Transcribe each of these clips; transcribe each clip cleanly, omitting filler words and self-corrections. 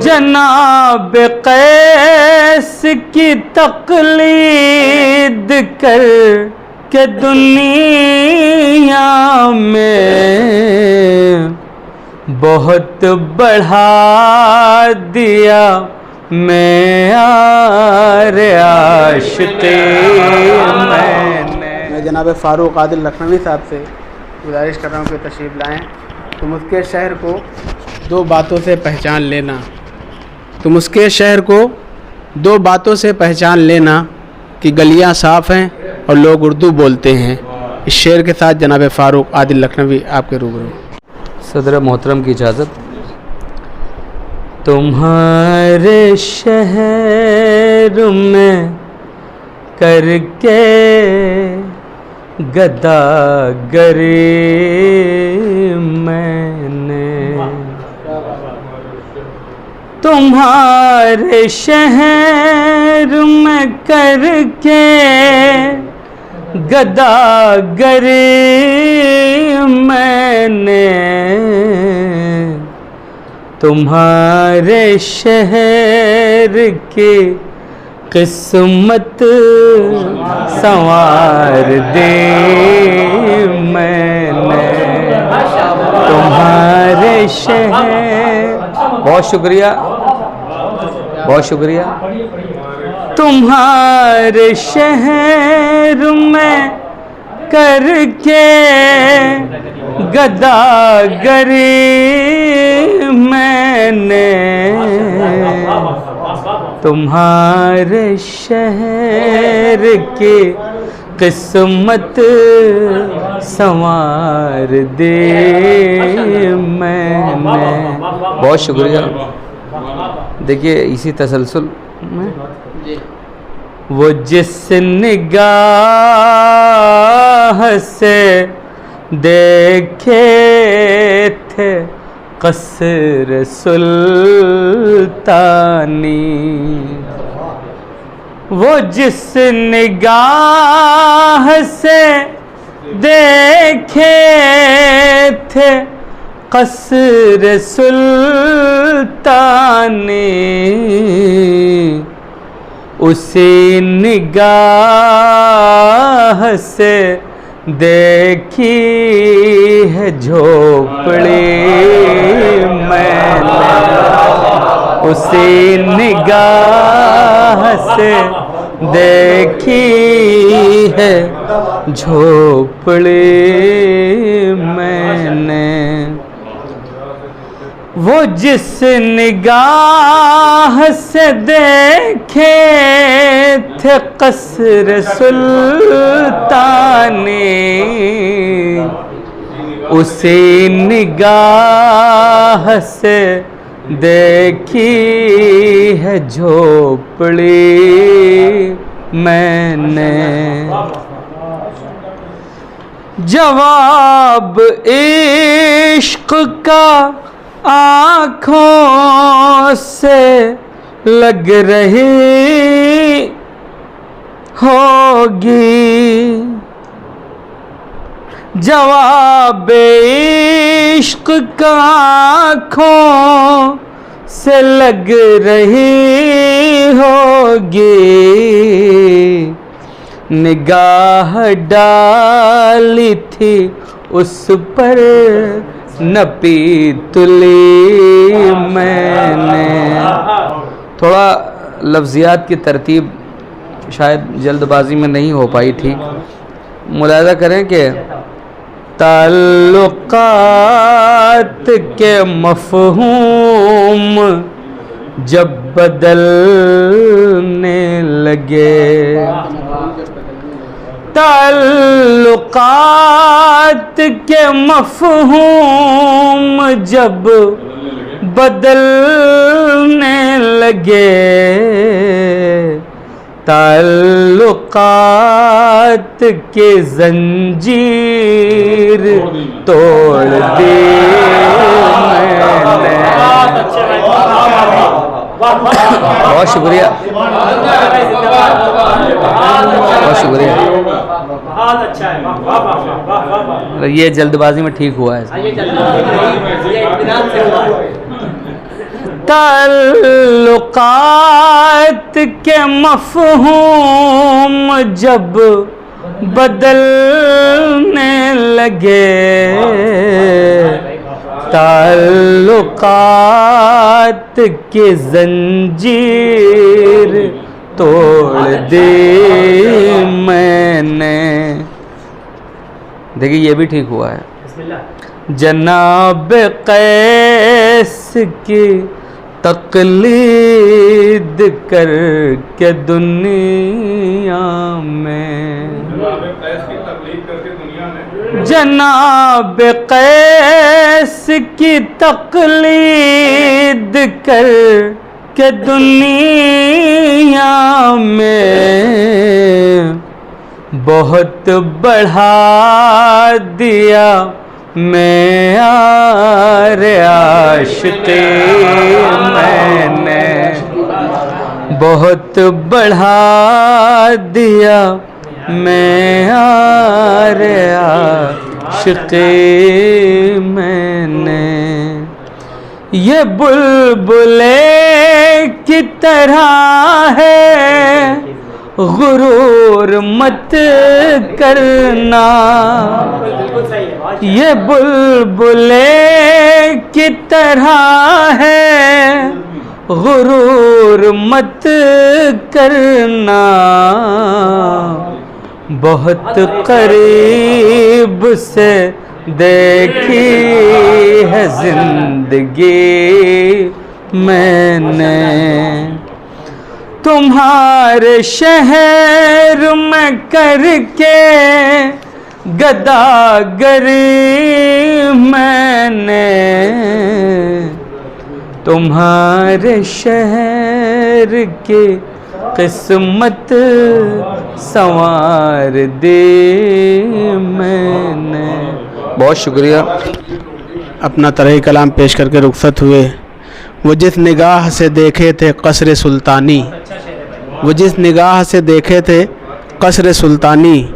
جناب قیس کی تقلید کر کے دنیا میں بہت بڑھا دیا معیار عاشقی میں جناب فاروق عادل لکھنوی صاحب سے گزارش کر رہا ہوں کہ تشریف لائیں. تم اس کے شہر کو دو باتوں سے پہچان لینا. تم اس کے شہر کو دو باتوں سے پہچان لینا کہ گلیاں صاف ہیں اور لوگ اردو بولتے ہیں. اس شعر کے ساتھ جناب فاروق عادل لکھنوی آپ کے روبرو. صدر محترم کی اجازت. تمہارے شہر میں کر کے گداگری میں نے، تمہارے شہر میں کر کے گداگری میں نے، تمہارے شہر کی قسمت سنوار دی میں نے. تمہارے شہر، بہت شکریہ بہت شکریہ. تمہارے شہر میں کر کے گداگری میں نے، تمہارے شہر کی قسمت سنوار دی میں نے. بہت شکریہ. دیکھیے اسی تسلسل میں وہ جس نگاہ سے دیکھے تھے قصر سلطانی، وہ جس نگاہ سے دیکھے تھے قصر سلطانی، اسی نگاہ سے دیکھی ہے جھوپڑی میں نے، اسی نگاہ سے دیکھی ہے جھوپڑی میں نے. وہ جس نگاہ سے دیکھے تھے قصر سلطانی، اسی نگاہ سے دیکھی ہے جھوپڑی میں نے. جواب عشق کا آنکھوں سے لگ رہی ہوگی، جواب عشق کا آنکھوں سے لگ رہی ہوگی، نگاہ ڈالی تھی اس پر نپی تلی میں نے. تھوڑا لفظیات کی ترتیب شاید جلد بازی میں نہیں ہو پائی ٹھیک. ملاحظہ کریں کہ تعلقات کے مفہوم جب بدلنے لگے، تعلقات کے مفہوم جب بدلنے لگے، تعلقات کی زنجیر توڑ دی میں نے. بہت شکریہ بہت شکریہ. یہ جلد بازی میں ٹھیک ہوا ہے. تعلقات کے مفہوم جب بدلنے لگے، تعلقات کی زنجیر توڑ دی میں نے. دیکھیے یہ بھی ٹھیک ہوا ہے. جناب قیس کی تقلید کر کے دنیا میں، جناب قیس کی تقلید کر کے دنیا میں بہت بڑھا دیا معیار عاشقی میں نے، بہت بڑھا دیا معیار عاشقی میں نے. یہ بلبلے کی طرح ہے غرور مت کرنا، یہ بلبلے کی طرح ہے غرور مت کرنا. بہت قریب سے دیکھی ہے زندگی میں نے، تمہارے شہر میں کر کے گداگری میں نے، تمہارے شہر کی قسمت سنوار دی میں نے. بہت شکریہ. اپنا طرح کلام پیش کر کے رخصت ہوئے. وہ جس نگاہ سے دیکھے تھے قصر سلطانی، وہ جس نگاہ سے دیکھے تھے قصر سلطانی،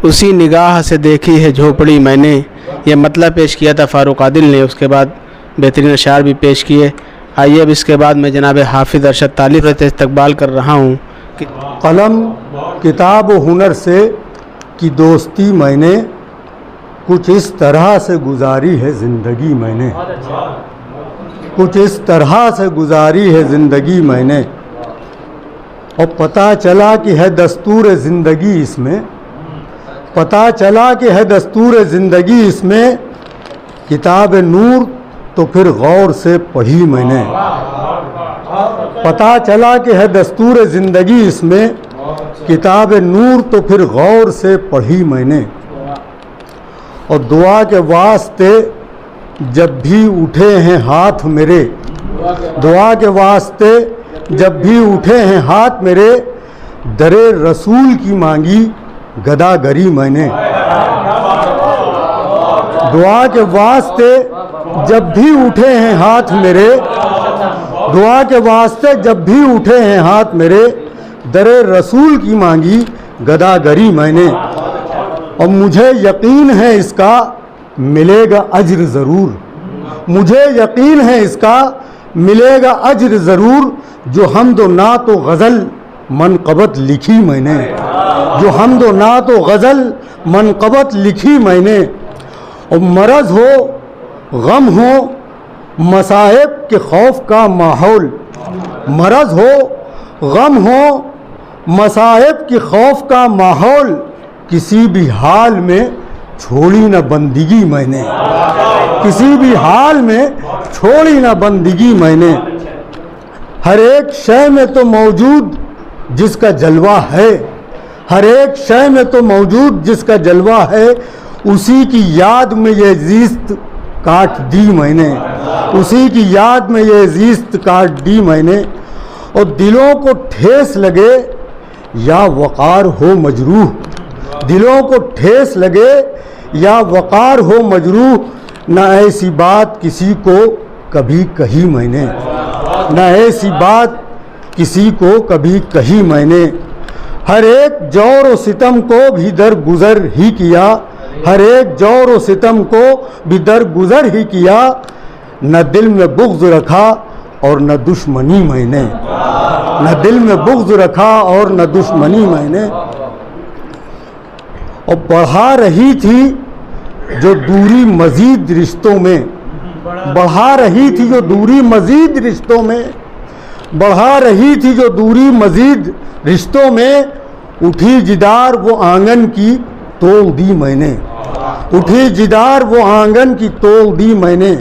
اسی نگاہ سے دیکھی ہے جھوپڑی میں نے. یہ مطلب پیش کیا تھا فاروق عادل نے، اس کے بعد بہترین اشعار بھی پیش کیے. آئیے اب اس کے بعد میں جناب حافظ ارشد طالب سے استقبال کر رہا ہوں. قلم کتاب و ہنر سے کی دوستی میں نے کچھ اس طرح سے گزاری ہے زندگی میں نے، کچھ اس طرح سے گزاری ہے زندگی میں نے. اور پتہ چلا کہ ہے دستور زندگی اس میں، پتہ چلا کہ ہے دستور زندگی اس میں. کتاب نور تو پھر غور سے پڑھی میں نے، پتہ چلا کہ ہے دستور زندگی اس میں. کتاب نور تو پھر غور سے پڑھی میں نے. اور دعا کے واسطے جب بھی اٹھے ہیں ہاتھ میرے، دعا کے واسطے جب بھی اٹھے ہیں ہاتھ میرے، در رسول کی مانگی گداگری میں نے. دعا کے واسطے جب بھی اٹھے ہیں ہاتھ میرے، دعا کے واسطے جب بھی اٹھے ہیں ہاتھ میرے، در رسول کی مانگی گداگری میں نے. اور مجھے یقین ہے اس کا ملے گا اجر ضرور، مجھے یقین ہے اس کا ملے گا اجر ضرور. جو حمد و نعت و غزل منقبت لکھی میں نے، جو حمد و نعت و غزل منقبت لکھی میں نے. اور مرض ہو غم ہو مصائب کے خوف کا ماحول، مرض ہو غم ہو مصائب کے خوف کا ماحول، کسی بھی حال میں چھوڑی نہ بندگی میں نے، کسی بھی حال میں چھوڑی نہ بندگی میں نے. ہر ایک شے میں تو موجود جس کا جلوہ ہے، ہر ایک شے میں تو موجود جس کا جلوہ ہے، اسی کی یاد میں یہ زیست کاٹ دی میں نے، اسی کی یاد میں یہ زیست کاٹ دی میں نے. اور دلوں کو ٹھیس لگے یا وقار ہو مجروح، دلوں کو ٹھیس لگے یا وقار ہو مجروح، نہ ایسی بات کسی کو کبھی کہی میں نے، نہ ایسی بات کسی کو کبھی کہی میں نے. ہر ایک جور و ستم کو بھی درگزر ہی کیا، ہر ایک جور و ستم کو بھی درگزر ہی کیا. نہ دل میں بغض رکھا اور نہ دشمنی میں نے، نہ دل میں بغض رکھا اور نہ دشمنی میں نے، اور بڑھا رہی تھی جو دوری مزید رشتوں میں، بڑھا رہی تھی جو دوری مزید رشتوں میں، بڑھا رہی تھی جو دوری مزید رشتوں میں، اٹھی جدار وہ آنگن کی توڑ دی میں نے، اٹھی جدار وہ آنگن کی توڑ دی میں نے،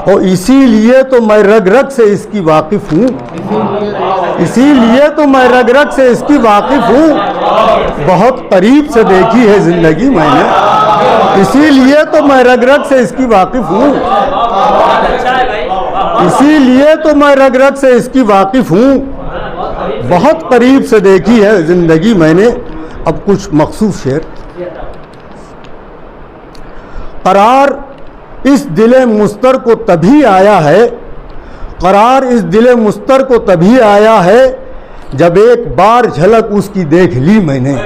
اور اسی لیے تو میں رگ رگ سے اس کی واقف ہوں، اسی لیے تو میں رگ رگ سے اس کی واقف ہوں، بہت قریب سے دیکھی ہے زندگی میں نے، اسی لیے تو میں رگ رگ سے اس کی واقف ہوں، اسی لیے تو میں رگ رگ سے اس کی واقف ہوں، بہت قریب سے دیکھی ہے زندگی میں نے۔ اب کچھ مخصوص شعر۔ قرار اس دل مستر کو تبھی آیا ہے، قرار اس دل مستر کو تبھی آیا ہے جب ایک بار جھلک اس کی دیکھ لی میں نے،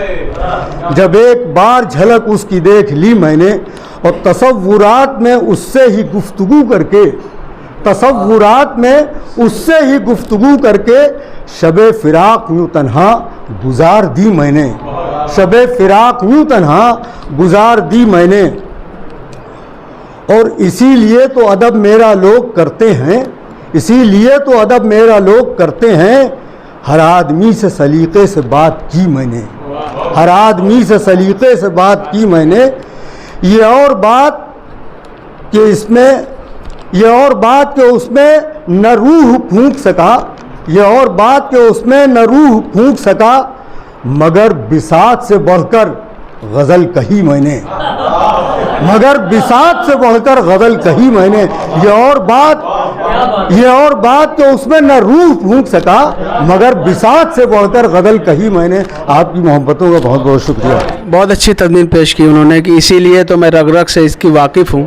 جب ایک بار جھلک اس کی دیکھ لی میں نے، اور تصورات میں اس سے ہی گفتگو کر کے، تصورات میں اس سے ہی گفتگو کر کے شب فراق یوں تنہا گزار دی میں نے، شب فراق یوں تنہا گزار دی میں نے، اور اسی لیے تو ادب میرا لوگ کرتے ہیں، اسی لیے تو ادب میرا لوگ کرتے ہیں، ہر آدمی سے سلیقے سے بات کی میں نے، ہر آدمی سے سلیقے سے بات کی میں نے، یہ اور بات کہ اس میں، یہ اور بات کہ اس میں نہ روح پھونک سکا، یہ اور بات کہ اس میں نہ روح پھونک سکا، مگر بساط سے بڑھ کر غزل کہی میں نے، مگر بساط سے بڑھ کر غزل کہی میں نے، یہ اور بات کہ اس میں نہ روح پھونک سکا، مگر بساط سے بڑھ کر غزل کہی میں نے۔ آپ کی محبتوں کا بہت بہت شکریہ۔ بہت اچھی تدوین پیش کی انہوں نے کہ اسی لیے تو میں رگ رگ سے اس کی واقف ہوں،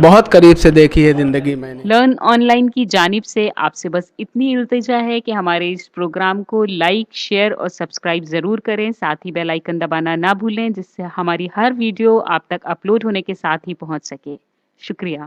بہت قریب سے دیکھی ہے زندگی میں نے۔ لرن آن لائن کی جانب سے آپ سے بس اتنی التجا ہے کہ ہمارے اس پروگرام کو لائک، شیئر اور سبسکرائب ضرور کریں، ساتھ ہی بیل آئیکن دبانا نہ بھولیں، جس سے ہماری ہر ویڈیو آپ تک اپلوڈ ہونے کے ساتھ ہی پہنچ سکے۔ شکریہ۔